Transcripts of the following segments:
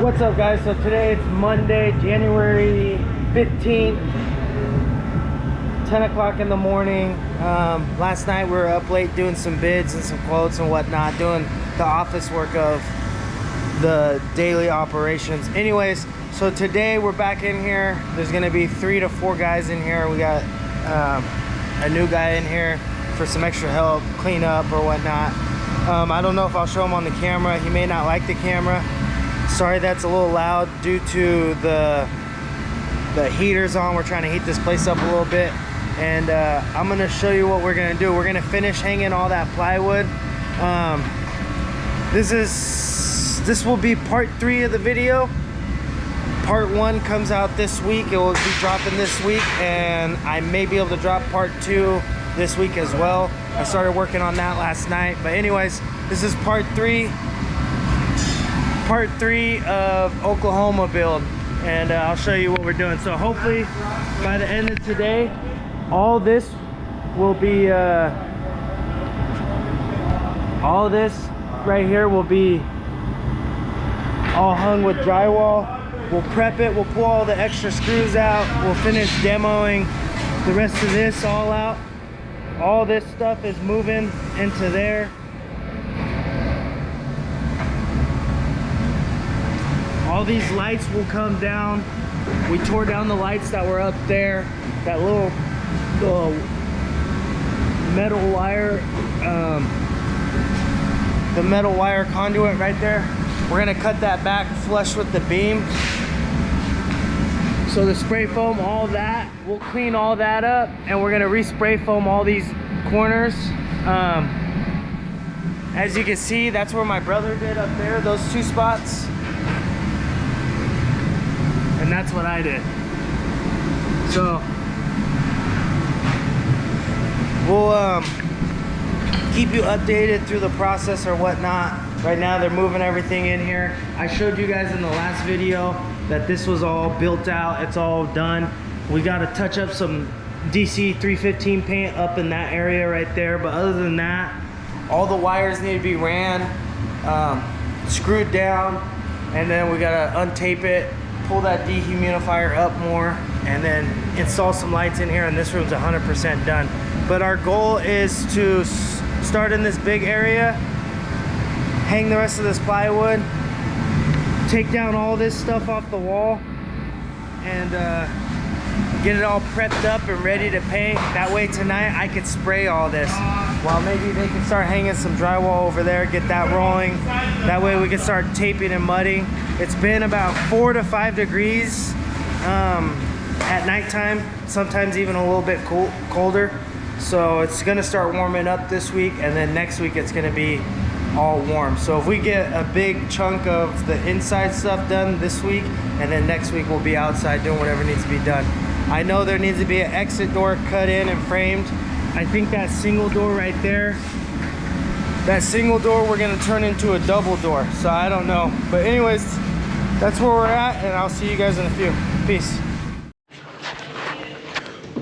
What's up, guys? So today it's Monday, January 15th, 10 o'clock in the morning. Last night we were up late doing some bids and some quotes and whatnot, doing the office work of the daily operations. Anyways, so today we're back in here. There's gonna be 3 to 4 guys in here. We got a new guy in here for some extra help, clean up or whatnot. I don't know if I'll show him on the camera. He may not like the camera. Sorry that's a little loud due to the heaters on. We're trying to heat this place up a little bit, and I'm gonna show you what we're gonna do. We're gonna finish hanging all that plywood. This will be part 3 of the video. Part 1 comes out this week. It will be dropping this week, and I may be able to drop part 2 this week as well. I started working on that last night, but anyways, this is part 3 of Oklahoma build, and I'll show you what we're doing. So hopefully by the end of today, all this will be all this right here will be all hung with drywall. We'll prep it, we'll pull all the extra screws out, we'll finish demoing the rest of this all out. All this stuff is moving into there. All these lights will come down. We tore down the lights that were up there. That little metal wire, the metal wire conduit right there. We're gonna cut that back flush with the beam. So the spray foam, all that, we'll clean all that up, and we're gonna re-spray foam all these corners. As you can see, that's where my brother did up there, those 2 spots. And that's what I did. So we'll keep you updated through the process or whatnot. Right now they're moving everything in here. I showed you guys in the last video that this was all built out, it's all done. We got to touch up some DC 315 paint up in that area right there, but other than that, all the wires need to be ran, screwed down, and then we got to untape it, pull that dehumidifier up more, and then install some lights in here, and this room's 100% done. But our goal is to start in this big area, hang the rest of this plywood, take down all this stuff off the wall, and get it all prepped up and ready to paint. That way tonight I could spray all this, while maybe they can start hanging some drywall over there, get that rolling. That way we can start taping and mudding. It's been about 4 to 5 degrees at nighttime, sometimes even a little bit colder. So it's gonna start warming up this week, and then next week it's gonna be all warm. So if we get a big chunk of the inside stuff done this week, and then next week we'll be outside doing whatever needs to be done. I know there needs to be an exit door cut in and framed. I think that single door right there, that single door we're gonna turn into a double door. So I don't know, but anyways, that's where we're at, and I'll see you guys in a few. Peace.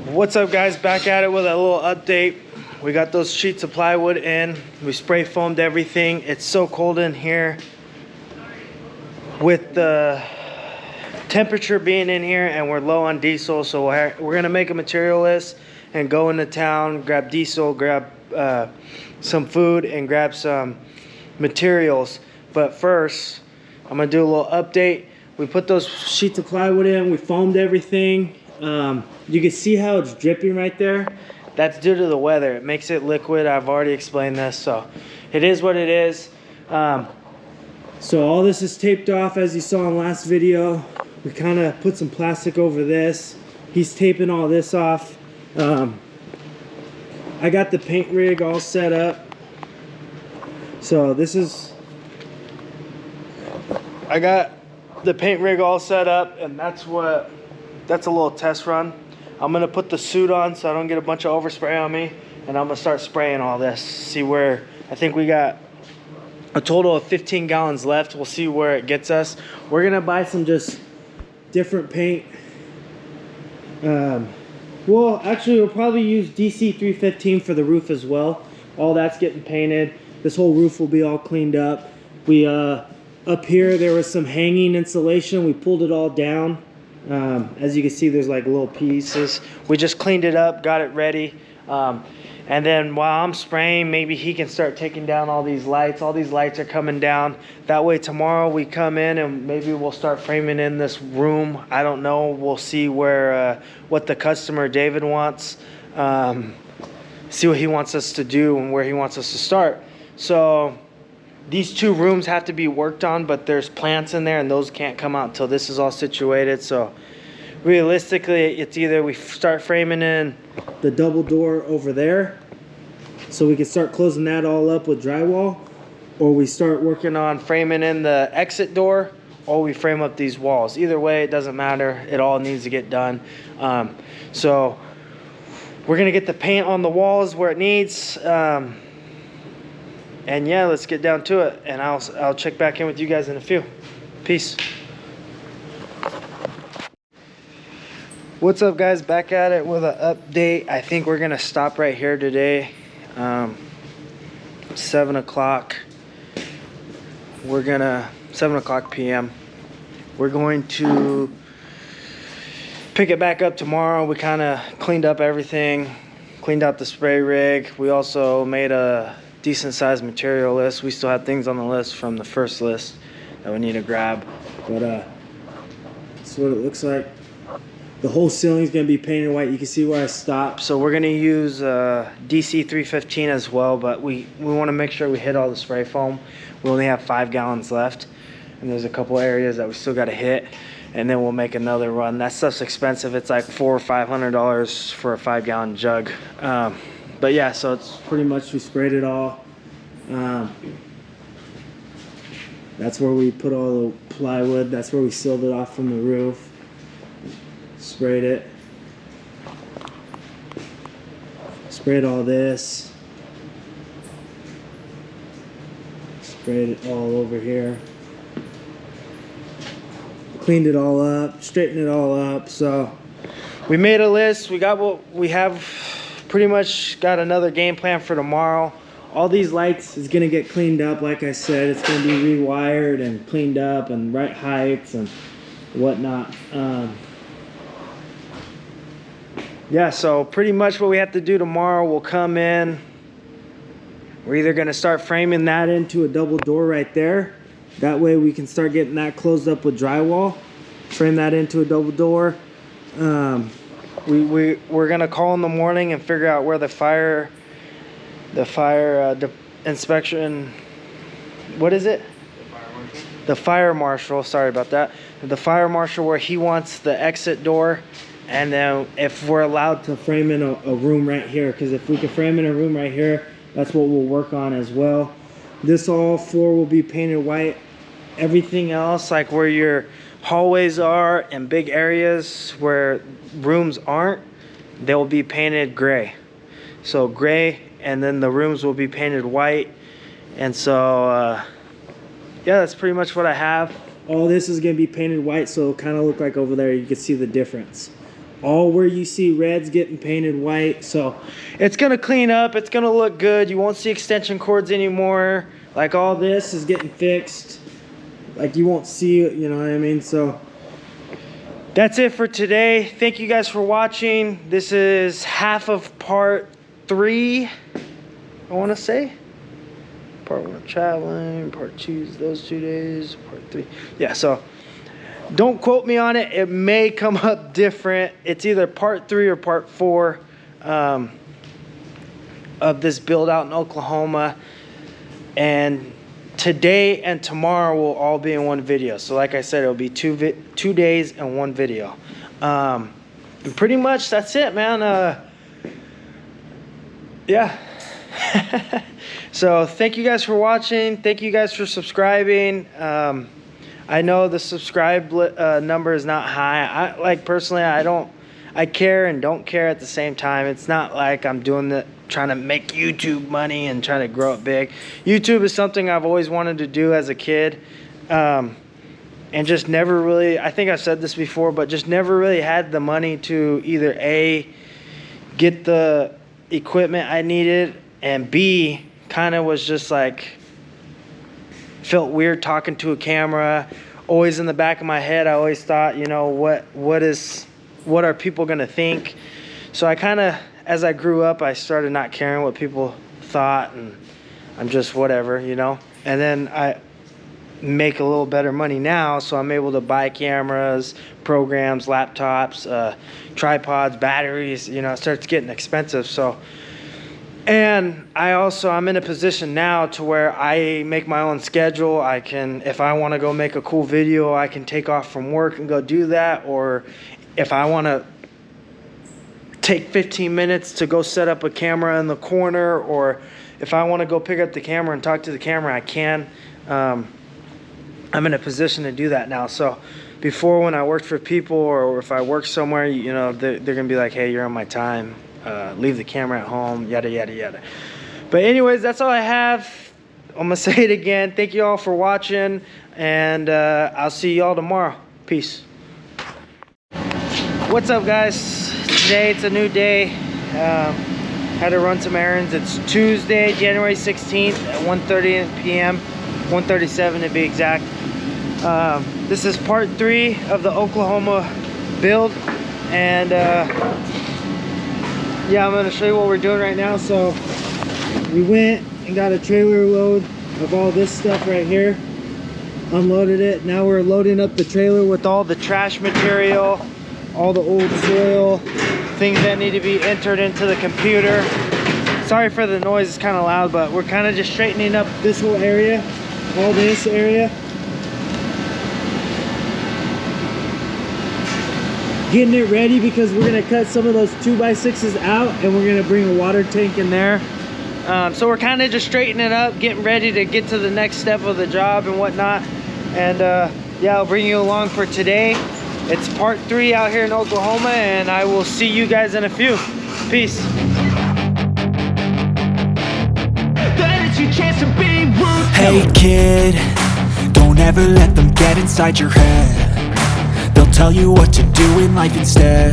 What's up, guys? Back at it with a little update. We got those sheets of plywood in. We spray foamed everything. It's so cold in here with the temperature being in here, and we're low on diesel, so we're gonna make a material list and go into town, grab diesel, grab some food, and grab some materials. But first, I'm gonna do a little update. We put those sheets of plywood in, we foamed everything. You can see how it's dripping right there. That's due to the weather. It makes it liquid. I've already explained this, so it is what it is. So all this is taped off, as you saw in the last video. We kind of put some plastic over this. He's taping all this off. I got the paint rig all set up. So this is, I got the paint rig all set up, and that's a little test run. I'm gonna put the suit on so I don't get a bunch of overspray on me, and I'm gonna start spraying all this. See where, I think we got a total of 15 gallons left. We'll see where it gets us. We're gonna buy some just different paint. Well, actually we'll probably use DC 315 for the roof as well. All that's getting painted. This whole roof will be all cleaned up. We Up here, there was some hanging insulation. We pulled it all down. As you can see, there's like little pieces. We just cleaned it up, got it ready. And then while I'm spraying, maybe he can start taking down all these lights. All these lights are coming down. That way tomorrow we come in and maybe we'll start framing in this room. I don't know. We'll see where what the customer, David, wants. See what he wants us to do and where he wants us to start. So these two rooms have to be worked on, but there's plants in there and those can't come out until this is all situated. So realistically, it's either we start framing in the double door over there so we can start closing that all up with drywall, or we start working on framing in the exit door, or we frame up these walls. Either way, it doesn't matter. It all needs to get done. So we're gonna get the paint on the walls where it needs. And yeah, let's get down to it, and I'll check back in with you guys in a few. Peace. What's up, guys? Back at it with an update. I think we're gonna stop right here today. 7 o'clock. 7 o'clock p.m. We're going to pick it back up tomorrow. We kind of cleaned up everything, cleaned out the spray rig. We also made a decent sized material list. We still have things on the list from the first list that we need to grab, but that's what it looks like. The whole ceiling is going to be painted white. You can see where I stopped. So we're going to use DC 315 as well, but we want to make sure we hit all the spray foam. We only have 5 gallons left, and there's a couple areas that we still got to hit, and then we'll make another run. That stuff's expensive. It's like $400 or $500 for a 5-gallon jug. But yeah, so it's pretty much, we sprayed it all. That's where we put all the plywood. That's where we sealed it off from the roof. Sprayed it. Sprayed all this. Sprayed it all over here. Cleaned it all up, straightened it all up. So we made a list. We got what we have. Pretty much got another game plan for tomorrow. All these lights is gonna get cleaned up. Like I said, it's gonna be rewired and cleaned up and right heights and whatnot. Yeah, so pretty much what we have to do tomorrow, we'll come in. We're either gonna start framing that into a double door right there. That way we can start getting that closed up with drywall. Frame that into a double door. We're gonna call in the morning and figure out where the fire inspection, what is it? The fire marshal, sorry about that. The fire marshal, where he wants the exit door, and then if we're allowed to frame in a room right here, because if we can frame in a room right here, that's what we'll work on as well. This all floor will be painted white. Everything else, like where your hallways are and big areas where rooms aren't, they'll be painted gray. So gray, and then the rooms will be painted white. And so yeah, that's pretty much what I have. All this is gonna be painted white, so it'll kind of look like over there you can see the difference. All where you see red's getting painted white. So it's gonna clean up, it's gonna look good. You won't see extension cords anymore. Like all this is getting fixed. Like you won't see it, you know what I mean? So that's it for today. Thank you guys for watching. This is half of part 3, I wanna say. Part 1 traveling, part 2 is those 2 days, part 3. Yeah, so don't quote me on it. It may come up different. It's either part 3 or part 4 of this build out in Oklahoma. And today and tomorrow will all be in one video. So like I said, it'll be 2 days and 1 video. And pretty much that's it, man. Yeah. So thank you guys for watching. Thank you guys for subscribing. I know the subscribe number is not high. Like personally, I care and don't care at the same time. It's not like I'm doing trying to make YouTube money and trying to grow it big. YouTube is something I've always wanted to do as a kid, and just never really, I think I've said this before, but just never really had the money to either A, get the equipment I needed, and B, kind of was just like felt weird talking to a camera. Always in the back of my head, I always thought, you know, what are people gonna think? So I kind of, as I grew up, I started not caring what people thought, and I'm just whatever, you know. And then I make a little better money now, so I'm able to buy cameras, programs, laptops, tripods, batteries. You know, it starts getting expensive. So, and I'm in a position now to where I make my own schedule. I can, if I want to go make a cool video, I can take off from work and go do that. Or if I want to take 15 minutes to go set up a camera in the corner, or if I want to go pick up the camera and talk to the camera, I can. I'm in a position to do that now. So before, when I worked for people, or if I work somewhere, you know, they're gonna be like, hey, you're on my time, leave the camera at home, yada yada yada. But anyways, that's all I have. I'm gonna say it again. Thank you all for watching, and I'll see y'all tomorrow. Peace. What's up, guys? Today it's a new day. Had to run some errands. It's Tuesday, January 16th at 1:30 p.m. 1:37 to be exact. This is part 3 of the Oklahoma build, and yeah, I'm going to show you what we're doing right now. So we went and got a trailer load of all this stuff right here, unloaded it. Now we're loading up the trailer with all the trash material, all the old soil, things that need to be entered into the computer. Sorry for the noise, it's kind of loud, but we're kind of just straightening up this whole area, all this area. Getting it ready because we're gonna cut some of those 2x6s out, and we're gonna bring a water tank in there. So we're kind of just straightening it up, getting ready to get to the next step of the job and whatnot. And yeah, I'll bring you along for today. It's part 3 out here in Oklahoma, and I will see you guys in a few. Peace. Hey kid, don't ever let them get inside your head. They'll tell you what to do in life instead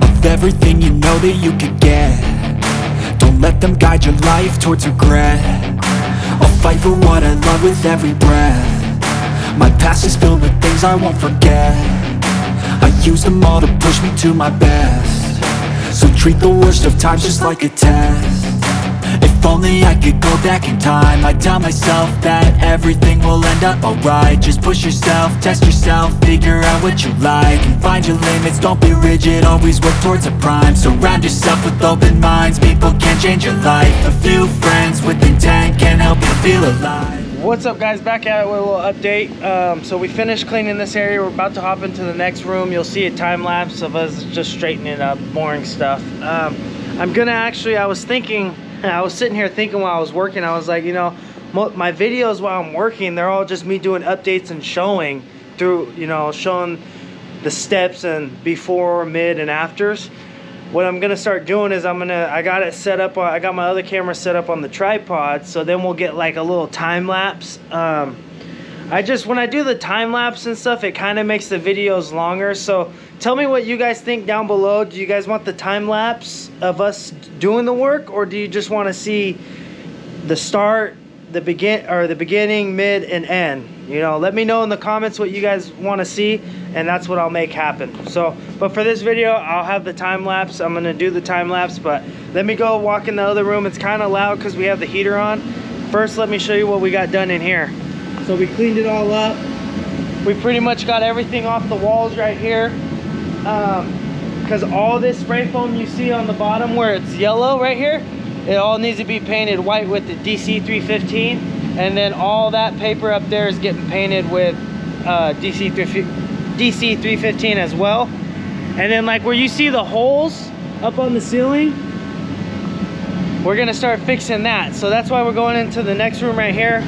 of everything you know that you could get. Don't let them guide your life towards regret. I'll fight for what I love with every breath. My past is filled with things I won't forget. I use them all to push me to my best. So treat the worst of times just like a test. If only I could go back in time, I'd tell myself that everything will end up alright. Just push yourself, test yourself, figure out what you like, and find your limits, don't be rigid, always work towards a prime. Surround yourself with open minds, people can change your life. A few friends with intent can help you feel alive. What's up, guys? Back at it with a little update. So we finished cleaning this area. We're about to hop into the next room. You'll see a time lapse of us just straightening up, boring stuff. I'm gonna actually, I was sitting here thinking while I was working, I was like, you know, my videos while I'm working, they're all just me doing updates and showing through, you know, showing the steps and before, mid, and afters. What I'm gonna start doing is I got it set up, I got my other camera set up on the tripod, so then we'll get like a little time lapse. When I do the time lapse and stuff, it kind of makes the videos longer. So tell me what you guys think down below. Do you guys want the time lapse of us doing the work, or do you just want to see the start, the beginning, mid, and end? You know, let me know in the comments what you guys want to see, and that's what I'll make happen. So, but for this video, I'll have the time lapse. I'm gonna do the time lapse, but let me go walk in the other room. It's kind of loud because we have the heater on. First, let me show you what we got done in here. So we cleaned it all up. We pretty much got everything off the walls right here. Because all this spray foam you see on the bottom where it's yellow right here, it all needs to be painted white with the DC 315. And then all that paper up there is getting painted with DC 315 as well. And then like where you see the holes up on the ceiling, we're gonna start fixing that. So that's why we're going into the next room right here.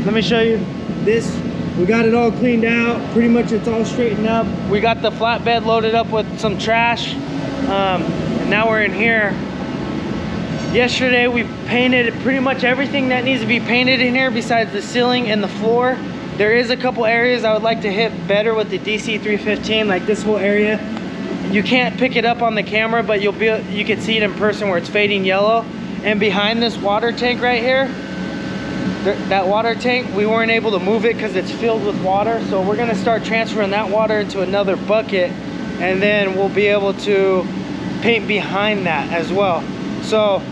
Let me show you this. We got it all cleaned out. Pretty much it's all straightened up. We got the flatbed loaded up with some trash. And now we're in here. Yesterday we painted pretty much everything that needs to be painted in here besides the ceiling and the floor. There is a couple areas I would like to hit better with the DC 315, like this whole area. You can't pick it up on the camera, but you can see it in person where it's fading yellow. And behind this water tank right here, that water tank, we weren't able to move it because it's filled with water. So we're gonna start transferring that water into another bucket, and then we'll be able to paint behind that as well. So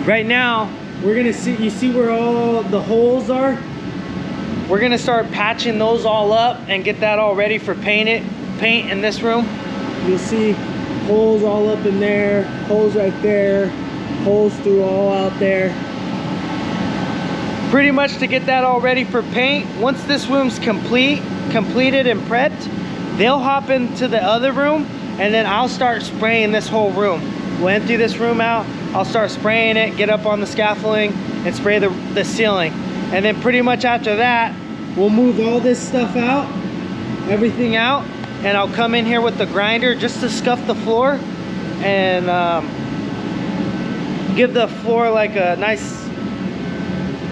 right now, we're gonna see, you see where all the holes are? We're gonna start patching those all up and get that all ready for paint in this room. You'll see holes all up in there, holes right there, holes through all out there. Pretty much to get that all ready for paint. Once this room's completed and prepped, they'll hop into the other room, and then I'll start spraying this whole room. We'll empty this room out, I'll start spraying it, get up on the scaffolding and spray the ceiling. And then pretty much after that, we'll move all this stuff out, everything out, and I'll come in here with the grinder just to scuff the floor and give the floor like a nice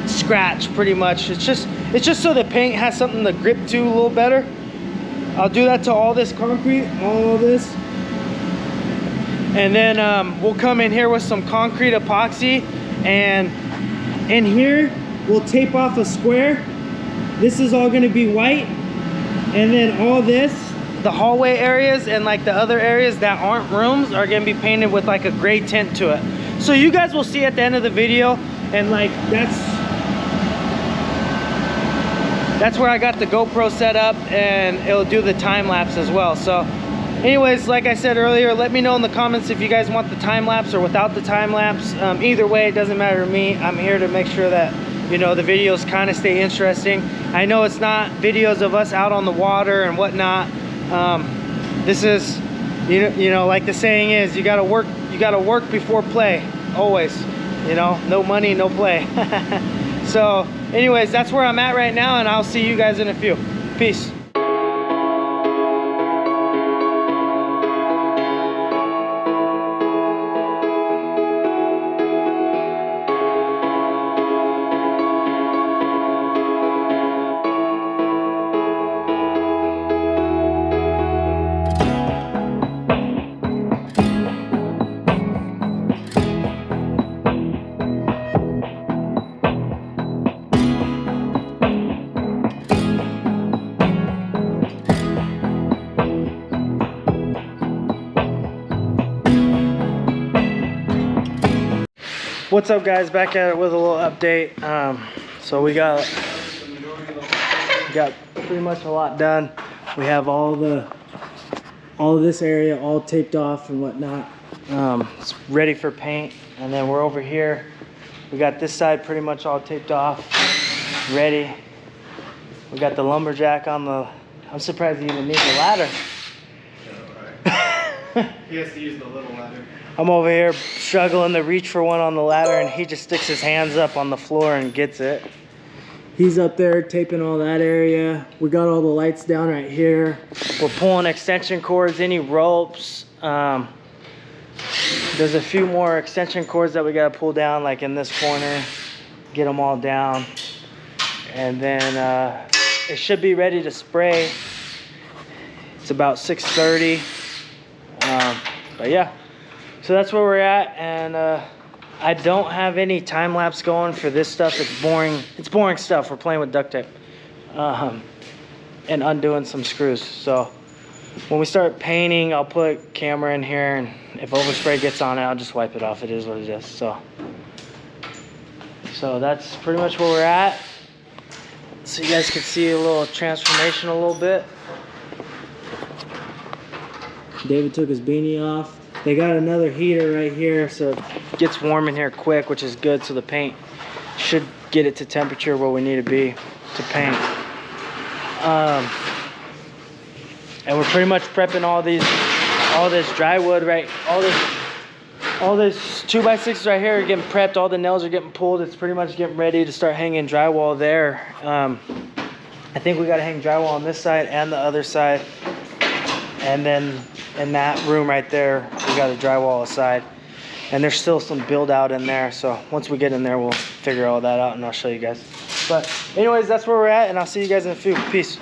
scratch pretty much. It's just so the paint has something to grip to a little better. I'll do that to all this concrete, all of this. And then we'll come in here with some concrete epoxy, and in here we'll tape off a square. This is all gonna be white, and then all this, the hallway areas and like the other areas that aren't rooms, are gonna be painted with like a gray tint to it. So you guys will see at the end of the video, and like that's where I got the GoPro set up, and it'll do the time lapse as well. So anyways, like I said earlier, let me know in the comments if you guys want the time lapse or without the time lapse. Either way, it doesn't matter to me. I'm here to make sure that, you know, the videos kind of stay interesting. I know it's not videos of us out on the water and whatnot. This is, you know, like the saying is, you gotta work before play, always. You know, no money, no play. So anyways, that's where I'm at right now, and I'll see you guys in a few. Peace. What's up, guys? Back at it with a little update. So we got pretty much a lot done. We have all of this area all taped off and whatnot. It's ready for paint. And then we're over here. We got this side pretty much all taped off, ready. We got the lumberjack on the. I'm surprised he even needs a ladder. He has to use the little ladder. I'm over here struggling to reach for one on the ladder, and he just sticks his hands up on the floor and gets it. He's up there taping all that area. We got all the lights down right here. We're pulling extension cords, any ropes. There's a few more extension cords that we gotta pull down, like in this corner. Get them all down. And then it should be ready to spray. It's about 6:30. But yeah. So that's where we're at, and I don't have any time lapse going for this stuff. It's boring. It's boring stuff. We're playing with duct tape and undoing some screws. So when we start painting, I'll put camera in here, and if overspray gets on it, I'll just wipe it off. It is what it is. So that's pretty much where we're at. So you guys can see a little transformation a little bit. David took his beanie off. They got another heater right here, so it gets warm in here quick, which is good. So the paint should get it to temperature where we need to be to paint. And we're pretty much prepping all this dry wood, right? All this 2x6s right here are getting prepped. All the nails are getting pulled. It's pretty much getting ready to start hanging drywall there. I think we got to hang drywall on this side and the other side. And then in that room right there, we got a drywall aside. And there's still some build out in there. So once we get in there, we'll figure all that out and I'll show you guys. But anyways, that's where we're at, and I'll see you guys in a few. Peace.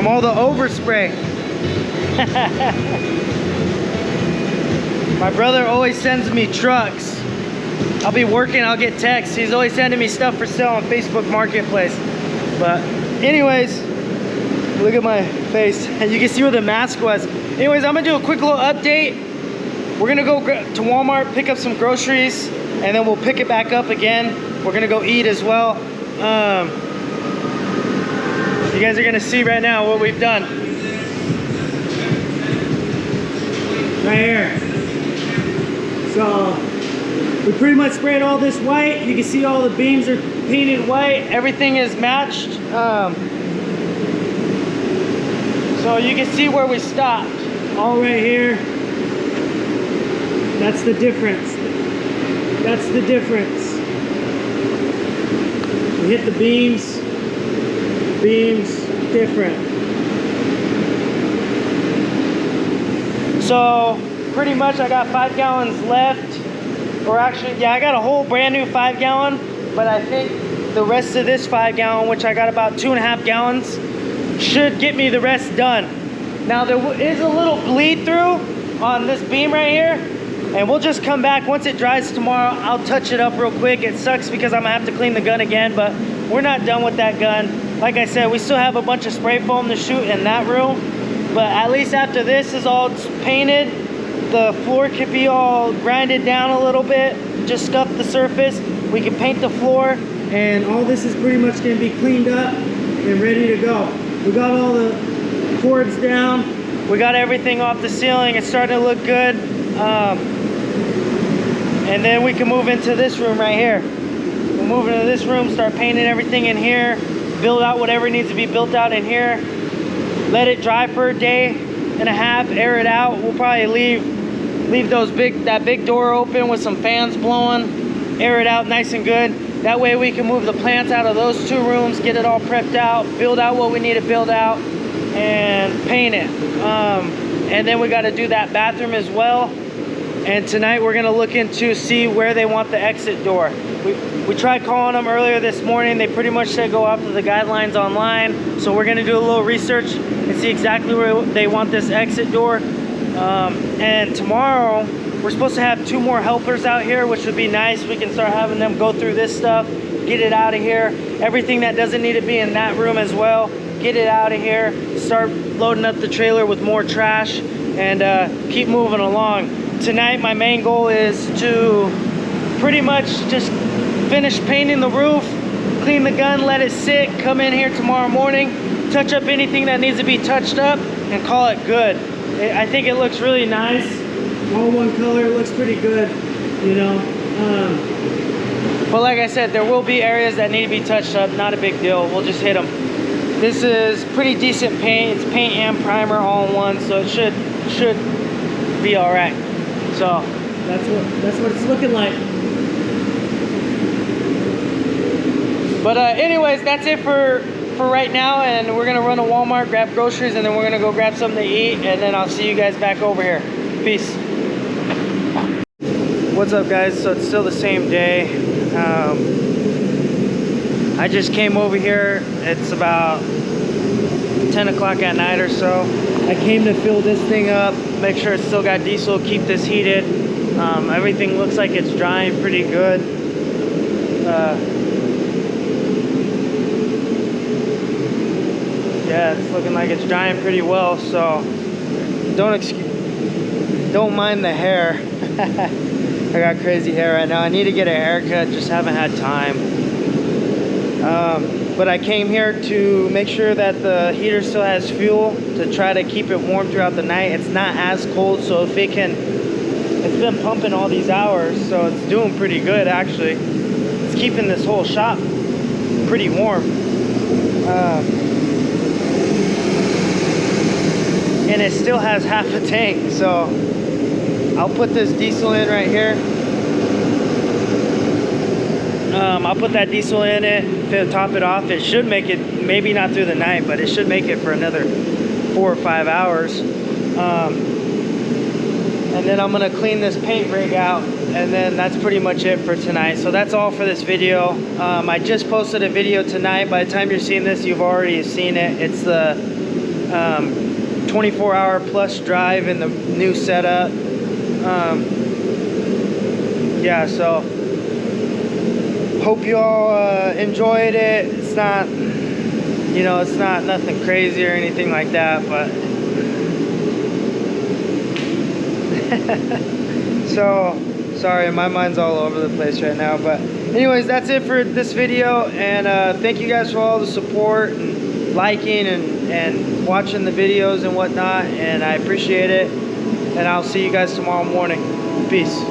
from all the overspray. My brother always sends me trucks. I'll be working, I'll get texts. He's always sending me stuff for sale on Facebook Marketplace. But anyways, look at my face. You can see where the mask was. Anyways, I'm gonna do a quick little update. We're gonna go to Walmart, pick up some groceries, and then we'll pick it back up again. We're gonna go eat as well. You guys are gonna see right now what we've done. Right here. So, we pretty much sprayed all this white. You can see all the beams are painted white. Everything is matched. So you can see where we stopped. All right here. That's the difference. That's the difference. We hit the beams. Beams different. So pretty much I got 5 gallons left. Or actually, yeah, I got a whole brand new 5 gallon, but I think the rest of this 5 gallon, which I got about 2.5 gallons, should get me the rest done. Now there is a little bleed through on this beam right here, and we'll just come back once it dries tomorrow. I'll touch it up real quick. It sucks because I'm gonna have to clean the gun again, but we're not done with that gun. Like I said, we still have a bunch of spray foam to shoot in that room, but at least after this is all painted, the floor could be all grinded down a little bit, just scuff the surface. We can paint the floor, and all this is pretty much gonna be cleaned up and ready to go. We got all the cords down. We got everything off the ceiling. It's starting to look good. And then we can move into this room right here. We'll move into this room, start painting everything in here, build out whatever needs to be built out in here, let it dry for a day and a half, air it out. We'll probably leave that big door open with some fans blowing, air it out nice and good. That way we can move the plants out of those 2 rooms, get it all prepped out, build out what we need to build out, and paint it. And then we got to do that bathroom as well. And tonight we're gonna look into see where they want the exit door. We tried calling them earlier this morning. They pretty much said go after the guidelines online. So we're gonna do a little research and see exactly where they want this exit door. And tomorrow we're supposed to have 2 more helpers out here, which would be nice. We can start having them go through this stuff, get it out of here. Everything that doesn't need to be in that room as well, get it out of here. Start loading up the trailer with more trash and keep moving along. Tonight my main goal is to pretty much just finish painting the roof, clean the gun, let it sit, come in here tomorrow morning, touch up anything that needs to be touched up, and call it good. I think it looks really nice. All one color, it looks pretty good, you know. But like I said, there will be areas that need to be touched up, not a big deal. We'll just hit them. This is pretty decent paint. It's paint and primer all in one, so it should be all right. So that's what it's looking like. But anyways, that's it for right now, and we're gonna run to Walmart, grab groceries, and then we're gonna go grab something to eat, and then I'll see you guys back over here. Peace. What's up, guys? So it's still the same day. I just came over here. It's about 10 o'clock at night or so. I came to fill this thing up, make sure it's still got diesel, keep this heated. Everything looks like it's drying pretty good. Yeah, it's looking like it's drying pretty well, so don't mind the hair. I got crazy hair right now. I need to get a haircut, just haven't had time. But I came here to make sure that the heater still has fuel to try to keep it warm throughout the night. It's not as cold, so if it can, it's been pumping all these hours, so it's doing pretty good actually. It's keeping this whole shop pretty warm. And it still has half a tank, so I'll put this diesel in right here. I'll put that diesel in it, top it off. It should make it, maybe not through the night, but it should make it for another 4 or 5 hours. And then I'm gonna clean this paint rig out, and then that's pretty much it for tonight. So that's all for this video. I just posted a video tonight. By the time you're seeing this, you've already seen it. It's the 24-hour plus drive in the new setup. Yeah, so hope you all enjoyed it. It's not, you know, it's not nothing crazy or anything like that, but so sorry, my mind's all over the place right now. But anyways, that's it for this video, and thank you guys for all the support and liking and watching the videos and whatnot, and I appreciate it. And I'll see you guys tomorrow morning. Peace.